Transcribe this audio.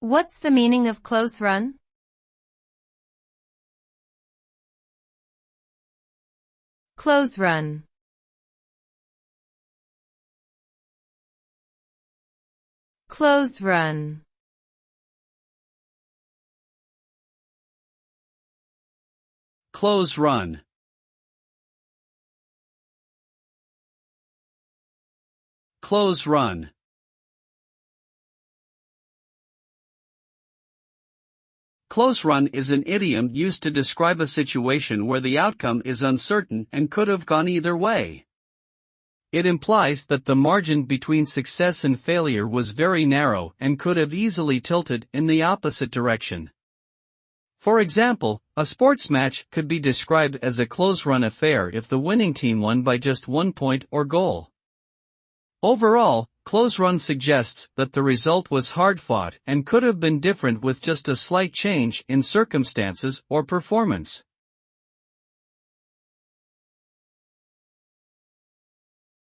What's the meaning of close run? Close run. Close run. Close run. Close run. Close run is an idiom used to describe a situation where the outcome is uncertain and could have gone either way. It implies that the margin between success and failure was very narrow and could have easily tilted in the opposite direction. For example, a sports match could be described as a close-run affair if the winning team won by just 1 point or goal. Overall, close run suggests that the result was hard-fought and could have been different with just a slight change in circumstances or performance.